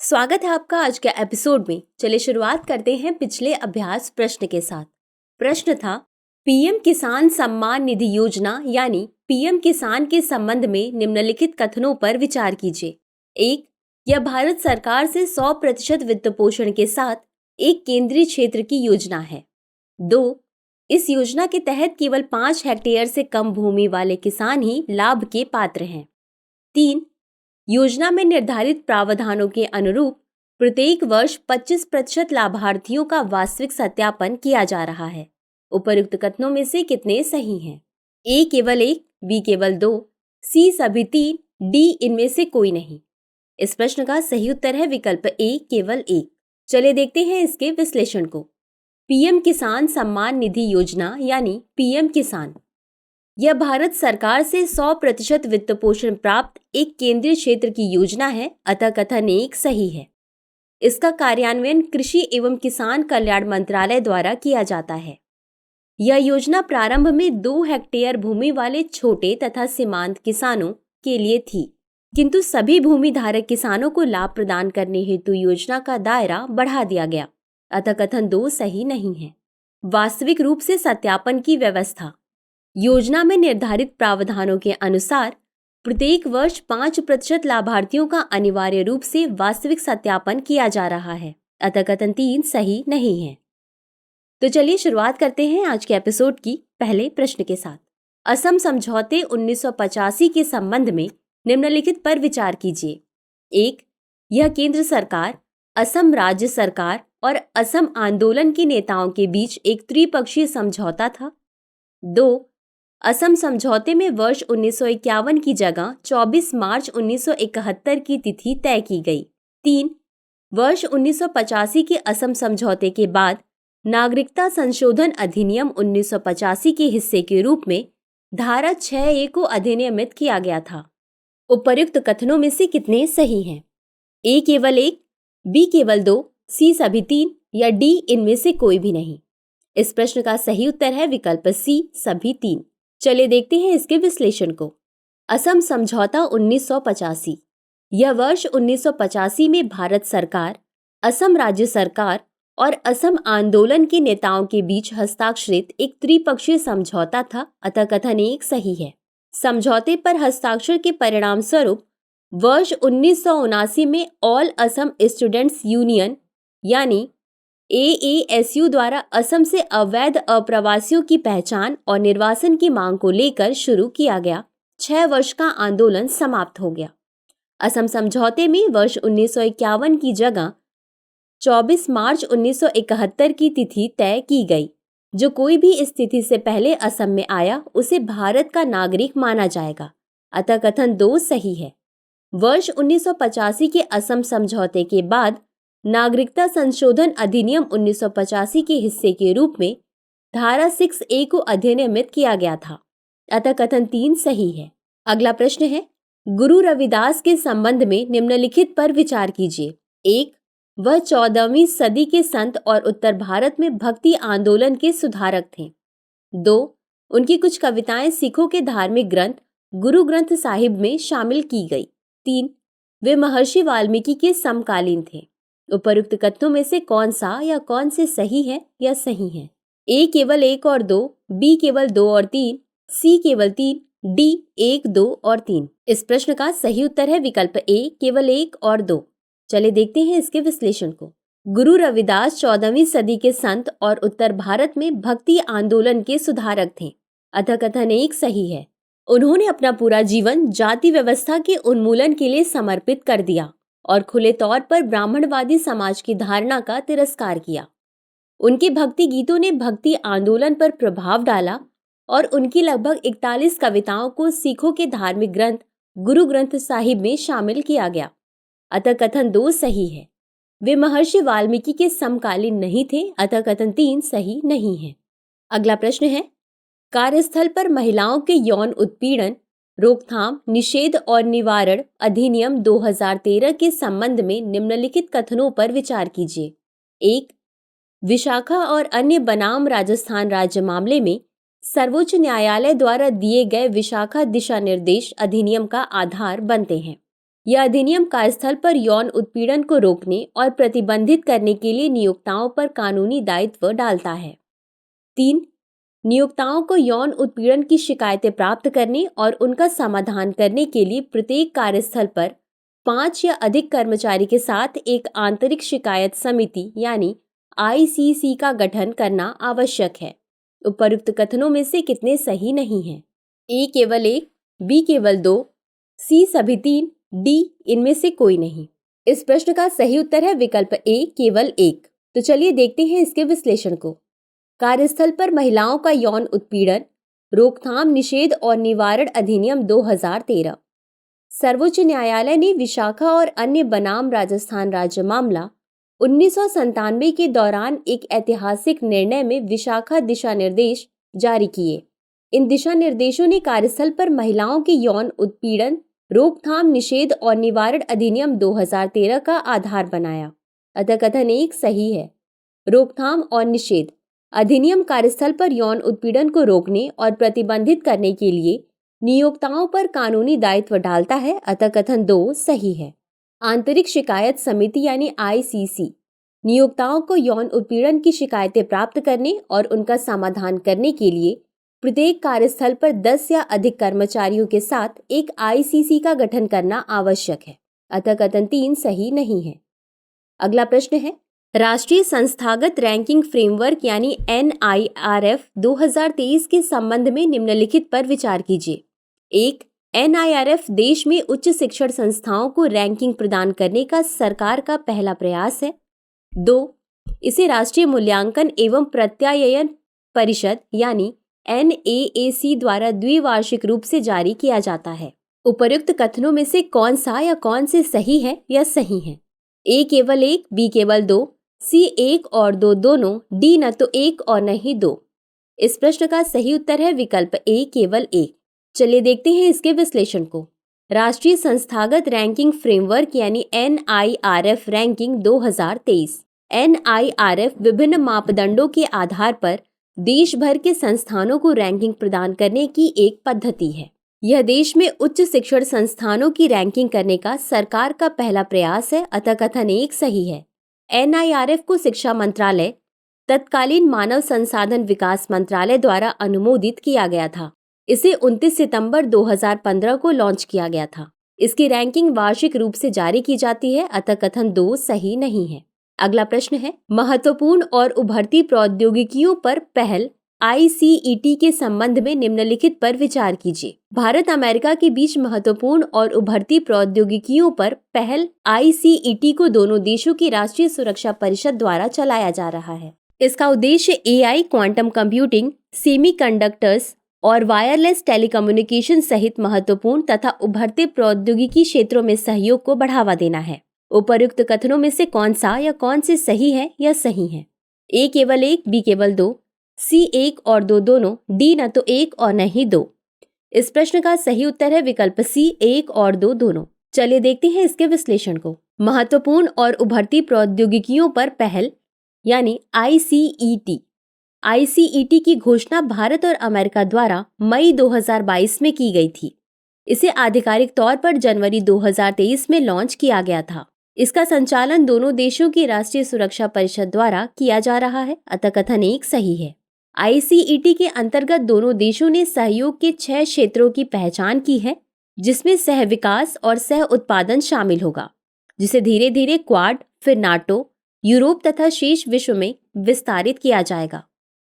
स्वागत है आपका आज के एपिसोड में। चलिए शुरुआत करते हैं पिछले अभ्यास प्रश्न के साथ। प्रश्न था, पीएम किसान सम्मान निधि योजना यानी पीएम किसान के संबंध में निम्नलिखित कथनों पर विचार कीजिए। 1. यह भारत सरकार से 100% वित्त पोषण के साथ एक केंद्रीय क्षेत्र की योजना है। 2. इस योजना के तहत केवल 5 हेक्टेयर से कम भूमि वाले किसान ही लाभ के पात्र हैं। 3. योजना में निर्धारित प्रावधानों के अनुरूप प्रत्येक वर्ष 25% लाभार्थियों का वास्तविक सत्यापन किया जा रहा है। उपर्युक्त कथनों में से कितने सही हैं? ए केवल 1, बी केवल 2, सी सभी 3, डी इनमें से कोई नहीं। इस प्रश्न का सही उत्तर है विकल्प ए केवल 1। चलिए देखते हैं इसके विश्लेषण को। पीएम किसान सम्मान निधि योजना यानी पीएम किसान, यह भारत सरकार से 100% वित्त पोषण प्राप्त एक केंद्रीय क्षेत्र की योजना है, अतः कथन 1 सही है। इसका कार्यान्वयन कृषि एवं किसान कल्याण मंत्रालय द्वारा किया जाता है। यह योजना प्रारंभ में 2 हेक्टेयर भूमि वाले छोटे तथा सीमांत किसानों के लिए थी, किंतु सभी भूमि धारक किसानों को लाभ प्रदान करने हेतु योजना का दायरा बढ़ा दिया गया, अतः कथन 2 सही नहीं है। वास्तविक रूप से सत्यापन की व्यवस्था, योजना में निर्धारित प्रावधानों के अनुसार प्रत्येक वर्ष 5% लाभार्थियों का अनिवार्य रूप से वास्तविक सत्यापन किया जा रहा है, अतः कथन 3 सही नहीं है। तो चलिए शुरुआत करते हैं आज के एपिसोड की पहले प्रश्न के साथ। असम समझौते 1985 के संबंध में निम्नलिखित पर विचार कीजिए। 1. यह केंद्र सरकार, असम राज्य सरकार और असम आंदोलन के नेताओं के बीच एक त्रिपक्षीय समझौता था। 2. असम समझौते में वर्ष 1951 की जगह 24 मार्च 1971 की तिथि तय की गई। 3. वर्ष 1985 के असम समझौते के बाद नागरिकता संशोधन अधिनियम 1985 के हिस्से के रूप में धारा 6A को अधिनियमित किया गया था। उपर्युक्त कथनों में से कितने सही हैं? ए केवल 1, बी केवल 2, सी सभी 3 या डी इनमें से कोई भी नहीं। इस प्रश्न का सही उत्तर है विकल्प सी सभी 3। चलिए देखते हैं इसके विश्लेषण को। असम समझौता 1985, यह वर्ष 1985 में भारत सरकार, असम राज्य सरकार और असम आंदोलन के नेताओं के बीच हस्ताक्षरित एक त्रिपक्षीय समझौता था, अतः कथन 1 सही है। समझौते पर हस्ताक्षर के परिणाम स्वरूप वर्ष 1979 में ऑल असम स्टूडेंट्स यूनियन यानी AASU द्वारा असम से अवैध अप्रवासियों की पहचान और निर्वासन की मांग को लेकर शुरू किया गया 6 वर्ष का आंदोलन समाप्त हो गया। असम समझौते में वर्ष 1951 की जगह 24 मार्च 1971 की तिथि तय की गई। जो कोई भी इस तिथि से पहले असम में आया उसे भारत का नागरिक माना जाएगा, अतः कथन 2 सही है। वर्ष 1985 के असम समझौते के बाद नागरिकता संशोधन अधिनियम 1985 के हिस्से के रूप में धारा 6A को अधिनियमित किया गया था, अतः कथन 3 सही है। अगला प्रश्न है, गुरु रविदास के संबंध में निम्नलिखित पर विचार कीजिए। 1. वह 14वीं सदी के संत और उत्तर भारत में भक्ति आंदोलन के सुधारक थे। 2. उनकी कुछ कविताएं सिखों के धार्मिक ग्रंथ गुरु ग्रंथ साहिब में शामिल की गई। 3. वे महर्षि वाल्मीकि के समकालीन थे। उपर्युक्त कथनों में से कौन सा या कौन से सही है या सही है? ए केवल 1 और 2, बी केवल 2 और 3, सी केवल 3, डी 1, 2 और 3। इस प्रश्न का सही उत्तर है विकल्प ए केवल 1 और 2। चलिए देखते हैं इसके विश्लेषण को। गुरु रविदास 14वीं सदी के संत और उत्तर भारत में भक्ति आंदोलन के सुधारक थे, अतः कथन 1 सही है। उन्होंने अपना पूरा जीवन जाति व्यवस्था के उन्मूलन के लिए समर्पित कर दिया और खुले तौर पर ब्राह्मणवादी समाज की धारणा का तिरस्कार किया। उनके भक्ति गीतों ने भक्ति आंदोलन पर प्रभाव डाला और उनकी लगभग 41 कविताओं को सिखों के धार्मिक ग्रंथ गुरु ग्रंथ साहिब में शामिल किया गया, अतः कथन 2 सही है। वे महर्षि वाल्मीकि के समकालीन नहीं थे, अतः कथन 3 सही नहीं है। अगला प्रश्न है, कार्यस्थल पर महिलाओं के यौन उत्पीड़न रोकथाम निषेध और निवारण अधिनियम 2013 के संबंध में निम्नलिखित कथनों पर विचार कीजिए। 1. विशाखा और अन्य बनाम राजस्थान राज्य मामले में सर्वोच्च न्यायालय द्वारा दिए गए विशाखा दिशा निर्देश अधिनियम का आधार बनते हैं। यह अधिनियम कार्यस्थल पर यौन उत्पीड़न को रोकने और प्रतिबंधित करने के लिए नियोक्ताओं पर कानूनी दायित्व डालता है। 3. नियोक्ताओं को यौन उत्पीड़न की शिकायतें प्राप्त करने और उनका समाधान करने के लिए प्रत्येक कार्यस्थल पर 5 या अधिक कर्मचारी के साथ एक आंतरिक शिकायत समिति यानी ICC का गठन करना आवश्यक है। उपर्युक्त कथनों में से कितने सही नहीं हैं? A केवल 1, B केवल 2, C सभी 3, D इनमें से कोई नहीं। इस प्रश्न का सही उत्तर है विकल्प A केवल 1। तो चलिए देखते हैं इसके विश्लेषण को। कार्यस्थल पर महिलाओं का यौन उत्पीड़न, रोकथाम, निषेध और निवारण अधिनियम 2013। सर्वोच्च न्यायालय ने विशाखा और अन्य बनाम राजस्थान राज्य मामला 1997 के दौरान एक ऐतिहासिक निर्णय में विशाखा दिशा निर्देश जारी किए। इन दिशा निर्देशों ने कार्यस्थल पर महिलाओं के यौन उत्पीड़न, रोकथाम, निषेध और निवारण अधिनियम 2013 का आधार बनाया। अतः कथन 1 सही है। रोकथाम और निषेध अधिनियम कार्यस्थल पर यौन उत्पीड़न को रोकने और प्रतिबंधित करने के लिए नियोक्ताओं पर कानूनी दायित्व डालता है। अतः कथन 2 सही है। आंतरिक शिकायत समिति यानी ICC नियोक्ताओं को यौन उत्पीड़न की शिकायतें प्राप्त करने और उनका समाधान करने के लिए प्रत्येक कार्यस्थल पर 10 या अधिक कर्मचारियों के साथ एक ICC का गठन करना आवश्यक है। अतः कथन 3 सही नहीं है। अगला प्रश्न है, राष्ट्रीय संस्थागत रैंकिंग फ्रेमवर्क यानी NIRF 2023 के संबंध में निम्नलिखित पर विचार कीजिए। 1. NIRF देश में उच्च शिक्षण संस्थाओं को रैंकिंग प्रदान करने का सरकार का पहला प्रयास है। 2. इसे राष्ट्रीय मूल्यांकन एवं प्रत्यायन परिषद यानी NAAC द्वारा द्विवार्षिक रूप से जारी किया जाता है। उपर्युक्त कथनों में से कौन सा या कौन से सही है या सही है? A केवल 1, B केवल 2, C 1 और 2 दोनों, D न तो 1 और न ही 2। इस प्रश्न का सही उत्तर है विकल्प A केवल 1। चलिए देखते हैं इसके विश्लेषण को। राष्ट्रीय संस्थागत रैंकिंग फ्रेमवर्क यानी NIRF रैंकिंग 2023। NIRF विभिन्न मापदंडों के आधार पर देश भर के संस्थानों को रैंकिंग प्रदान करने की एक पद्धति है। यह देश में उच्च शिक्षण संस्थानों की रैंकिंग करने का सरकार का पहला प्रयास है। अतः कथन 1 सही है। NIRF को शिक्षा मंत्रालय, तत्कालीन मानव संसाधन विकास मंत्रालय द्वारा अनुमोदित किया गया था। इसे 29 सितंबर 2015 को लॉन्च किया गया था। इसकी रैंकिंग वार्षिक रूप से जारी की जाती है। अतः कथन 2 सही नहीं है। अगला प्रश्न है, महत्वपूर्ण और उभरती प्रौद्योगिकियों पर पहल ICET के संबंध में निम्नलिखित पर विचार कीजिए। भारत अमेरिका के बीच महत्वपूर्ण और उभरती प्रौद्योगिकियों पर पहल ICET को दोनों देशों की राष्ट्रीय सुरक्षा परिषद द्वारा चलाया जा रहा है। इसका उद्देश्य AI, क्वांटम कंप्यूटिंग, सेमीकंडक्टर्स और वायरलेस टेलीकम्युनिकेशन सहित महत्वपूर्ण तथा उभरते प्रौद्योगिकी क्षेत्रों में सहयोग को बढ़ावा देना है। उपर्युक्त कथनों में से कौन सा या कौन से सही है या सही है? A केवल 1, B केवल 2, C 1 और 2 दोनों, D न तो 1 और न ही 2। इस प्रश्न का सही उत्तर है विकल्प C 1 और 2 दोनों। चलिए देखते हैं इसके विश्लेषण को। महत्वपूर्ण और उभरती प्रौद्योगिकियों पर पहल यानी ICET। ICET की घोषणा भारत और अमेरिका द्वारा मई 2022 में की गई थी। इसे आधिकारिक तौर पर जनवरी 2023 में लॉन्च किया गया था। इसका संचालन दोनों देशों की राष्ट्रीय सुरक्षा परिषद द्वारा किया जा रहा है। अतः कथन 1 सही है। ICET के अंतर्गत दोनों देशों ने सहयोग के 6 क्षेत्रों की पहचान की है, जिसमें सह विकास और सह उत्पादन शामिल होगा, जिसे धीरे धीरे क्वाड, फिर नाटो, यूरोप तथा शेष विश्व में विस्तारित किया जाएगा।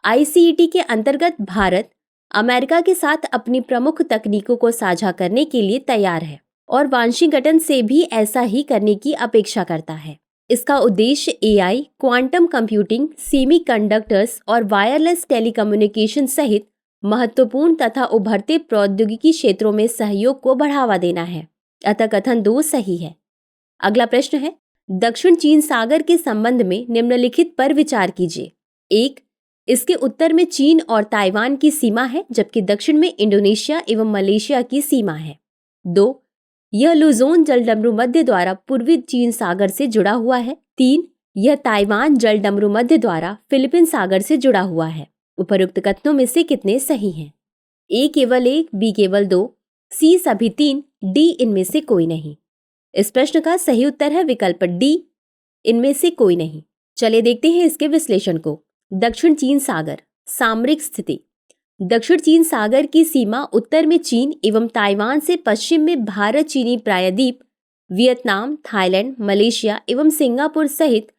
ICET के अंतर्गत भारत अमेरिका के साथ अपनी प्रमुख तकनीकों को साझा करने के लिए तैयार है और वाशिंगटन से भी ऐसा ही करने की अपेक्षा करता है। इसका उद्देश्य AI, क्वांटम कंप्यूटिंग, सेमीकंडक्टर्स और वायरलेस टेलीकम्युनिकेशन सहित महत्वपूर्ण तथा उभरते प्रौद्योगिकी क्षेत्रों में सहयोग को बढ़ावा देना है। अतः कथन 2 सही है। अगला प्रश्न है, दक्षिण चीन सागर के संबंध में निम्नलिखित पर विचार कीजिए। 1. इसके उत्तर में चीन और ताइवान की सीमा है, जबकि दक्षिण में इंडोनेशिया एवं मलेशिया की सीमा है। 2. यह लुजोन जलडमरू मध्य द्वारा पूर्वी चीन सागर से जुड़ा हुआ है। 3. यह ताइवान जलडमरू मध्य द्वारा फिलीपीन सागर से जुड़ा हुआ है। उपर्युक्त कथनों में से कितने सही हैं? A केवल 1, B केवल 2, C सभी 3, D इनमें से कोई नहीं। इस प्रश्न का सही उत्तर है विकल्प डी, इनमें से कोई नहीं। चलिए देखते हैं इसके विश्लेषण को। दक्षिण चीन सागर, सामरिक स्थिति। दक्षिण चीन सागर की सीमा उत्तर में चीन एवं ताइवान से पश्चिम में भारत चीनी प्रायद्वीप, वियतनाम, थाईलैंड, मलेशिया एवं सिंगापुर सहित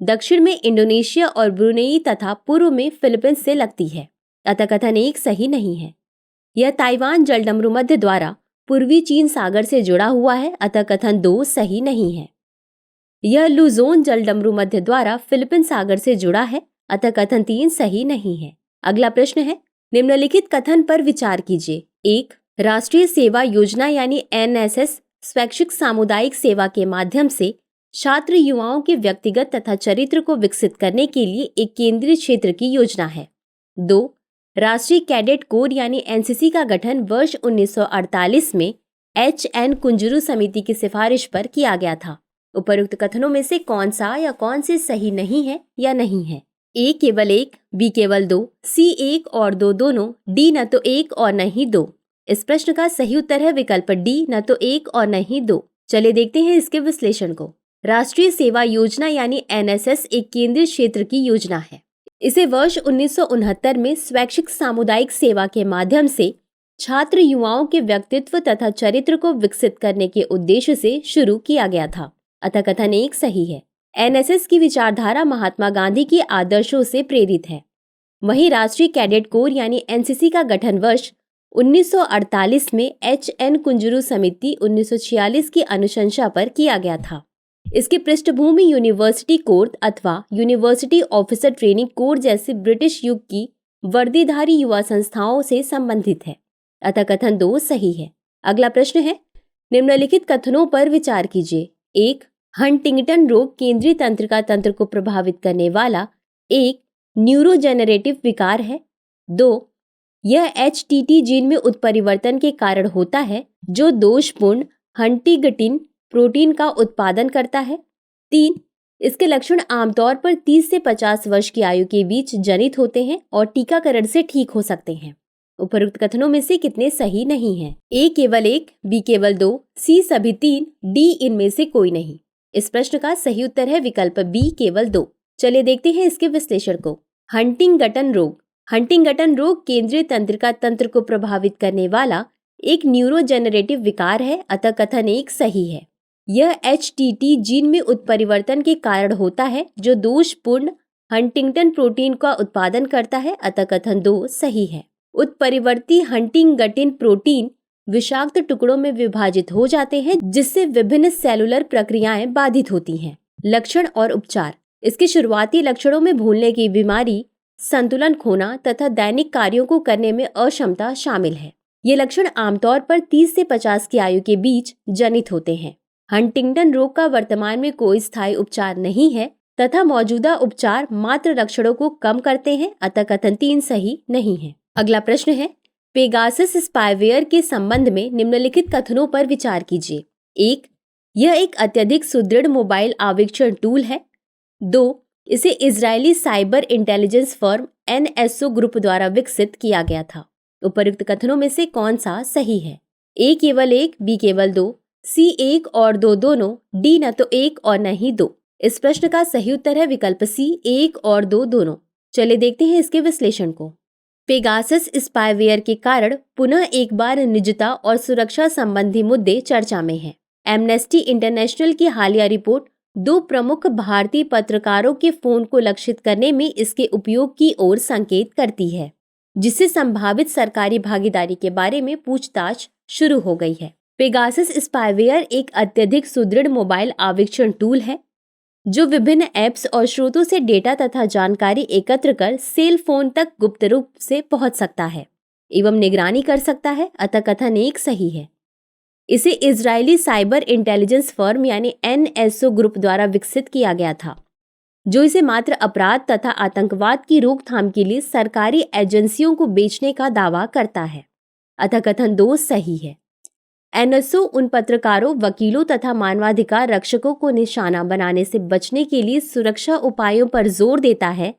दक्षिण में इंडोनेशिया और ब्रुनेई तथा पूर्व में फिलीपींस से लगती है। अतः कथन 1 सही नहीं है। यह ताइवान जलडमरू मध्य द्वारा पूर्वी चीन सागर से जुड़ा हुआ है। अतः कथन 2 सही नहीं है। यह लुजोन जलडमरू मध्य द्वारा फिलीपींस सागर से जुड़ा है। अतः कथन 3 सही नहीं है। अगला प्रश्न है, निम्नलिखित कथन पर विचार कीजिए। 1. राष्ट्रीय सेवा योजना यानी NSS स्वैच्छिक सामुदायिक सेवा के माध्यम से छात्र युवाओं के व्यक्तिगत तथा चरित्र को विकसित करने के लिए एक केंद्रीय क्षेत्र की योजना है। 2. राष्ट्रीय कैडेट कोर यानी NCC का गठन वर्ष 1948 में HN कुंजरू समिति की सिफारिश पर किया गया था। उपरोक्त कथनों में से कौन सा या कौन से सही नहीं है या नहीं है? A केवल 1, B केवल 2, C 1 और 2 दोनों, D न तो 1 और न ही 2। इस प्रश्न का सही उत्तर है विकल्प D, न तो 1 और न ही 2। चलिए देखते हैं इसके विश्लेषण को। राष्ट्रीय सेवा योजना यानी NSS एक केंद्रीय क्षेत्र की योजना है। इसे वर्ष 1969 में स्वैच्छिक सामुदायिक सेवा के माध्यम से छात्र युवाओं के व्यक्तित्व तथा चरित्र को विकसित करने के उद्देश्य से शुरू किया गया था। अतः कथन 1 सही है। NSS की विचारधारा महात्मा गांधी के आदर्शों से प्रेरित है। वहीं राष्ट्रीय कैडेट कोर यानी NCC का गठन वर्ष 1948 में HN कुंजरू समिति 1946 की अनुशंसा पर किया गया था। इसकी पृष्ठभूमि यूनिवर्सिटी कोर अथवा यूनिवर्सिटी ऑफिसर ट्रेनिंग कोर जैसी ब्रिटिश युग की वर्दीधारी युवा संस्थाओं से संबंधित है। अतः कथन 2 सही है। अगला प्रश्न है, निम्नलिखित कथनों पर विचार कीजिए। 1. हंटिंगटन रोग केंद्रीय तंत्रिका तंत्र को प्रभावित करने वाला एक न्यूरोजेनरेटिव विकार है। 2. यह HTT जीन में उत्परिवर्तन के कारण होता है जो दोषपूर्ण हंटिंगटिन प्रोटीन का उत्पादन करता है। 3. इसके लक्षण आमतौर पर 30 से 50 वर्ष की आयु के बीच जनित होते हैं और टीकाकरण से ठीक हो सकते हैं। उपरोक्त कथनों में से कितने सही नहीं हैं? A केवल 1, B केवल 2, C सभी 3, D इनमें से कोई नहीं। इस प्रश्न का सही उत्तर है विकल्प B केवल 2। चलिए देखते हैं इसके विश्लेषण को। हंटिंगटन रोग। हंटिंगटन रोग केंद्रीय तंत्रिका तंत्र को प्रभावित करने वाला एक न्यूरोजेनरेटिव विकार है। अतः कथन 1 सही है। यह HTT जीन में उत्परिवर्तन के कारण होता है जो दोषपूर्ण हंटिंगटन प्रोटीन का उत्पादन करता है। अतः कथन 2 सही है। उत्परिवर्ती हंटिंगटिन प्रोटीन विषाक्त टुकड़ों में विभाजित हो जाते हैं जिससे विभिन्न सेलुलर प्रक्रियाएं बाधित होती हैं। लक्षण और उपचार। इसके शुरुआती लक्षणों में भूलने की बीमारी, संतुलन खोना तथा दैनिक कार्यों को करने में अक्षमता शामिल है। ये लक्षण आमतौर पर 30 से 50 की आयु के बीच जनित होते हैं। हंटिंगटन रोग का वर्तमान में कोई स्थायी उपचार नहीं है तथा मौजूदा उपचार मात्र लक्षणों को कम करते हैं। अतः कथन 3 सही नहीं है। अगला प्रश्न है, पेगासस स्पाईवेयर के संबंध में निम्नलिखित कथनों पर विचार कीजिए। 1. यह एक अत्यधिक सुदृढ़ मोबाइल आवेक्षण टूल है। 2. इसे Israeli cyber intelligence firm NSO group द्वारा विकसित किया गया था। उपरोक्त कथनों में से कौन सा सही है? A केवल 1, B केवल 2, C 1 और 2 दोनों, D न तो 1 और न ही 2। इस प्रश्न का सही उत्तर है विकल्प C 1 और 2 दोनों। चलिए देखते हैं इसके विश्लेषण को। पेगासस स्पाईवेयर के कारण पुनः एक बार निजता और सुरक्षा संबंधी मुद्दे चर्चा में हैं। एमनेस्टी इंटरनेशनल की हालिया रिपोर्ट 2 प्रमुख भारतीय पत्रकारों के फोन को लक्षित करने में इसके उपयोग की ओर संकेत करती है, जिससे संभावित सरकारी भागीदारी के बारे में पूछताछ शुरू हो गई है। पेगासस स्पाईवेयर एक अत्यधिक सुदृढ़ मोबाइल आवेक्षण टूल है जो विभिन्न ऐप्स और स्रोतों से डेटा तथा जानकारी एकत्र कर सेल फोन तक गुप्त रूप से पहुंच सकता है एवं निगरानी कर सकता है। अतः कथन 1 सही है। इसे इजरायली साइबर इंटेलिजेंस फर्म यानी NSO ग्रुप द्वारा विकसित किया गया था, जो इसे मात्र अपराध तथा आतंकवाद की रोकथाम के लिए सरकारी एजेंसियों को बेचने का दावा करता है। अतः कथन 2 सही है। NSO उन पत्रकारों, वकीलों तथा मानवाधिकार रक्षकों को निशाना बनाने से बचने के लिए सुरक्षा उपायों पर जोर देता है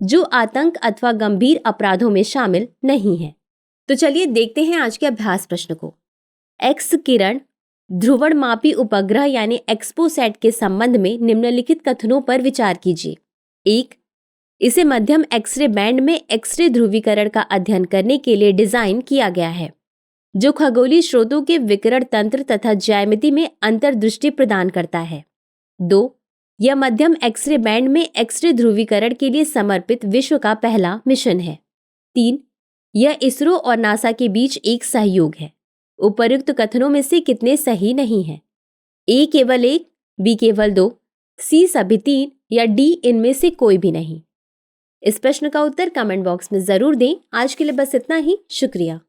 जो आतंक अथवा गंभीर अपराधों में शामिल नहीं है। तो चलिए देखते हैं आज के अभ्यास प्रश्न को। X किरण ध्रुवणमापी उपग्रह यानी एक्सपोसैट के संबंध में निम्नलिखित कथनों पर विचार कीजिए। 1. इसे मध्यम एक्सरे बैंड में एक्सरे ध्रुवीकरण का अध्ययन करने के लिए डिजाइन किया गया है, जो खगोलीय स्रोतों के विकिरण तंत्र तथा ज्यामिति में अंतर्दृष्टि प्रदान करता है। 2. यह मध्यम एक्सरे बैंड में एक्सरे ध्रुवीकरण के लिए समर्पित विश्व का पहला मिशन है। 3. यह इसरो और नासा के बीच एक सहयोग है। उपर्युक्त कथनों में से कितने सही नहीं हैं? ए केवल 1, बी केवल 2, सी सभी 3 या डी इनमें से कोई भी नहीं। इस प्रश्न का उत्तर कमेंट बॉक्स में जरूर दें। आज के लिए बस इतना ही। शुक्रिया।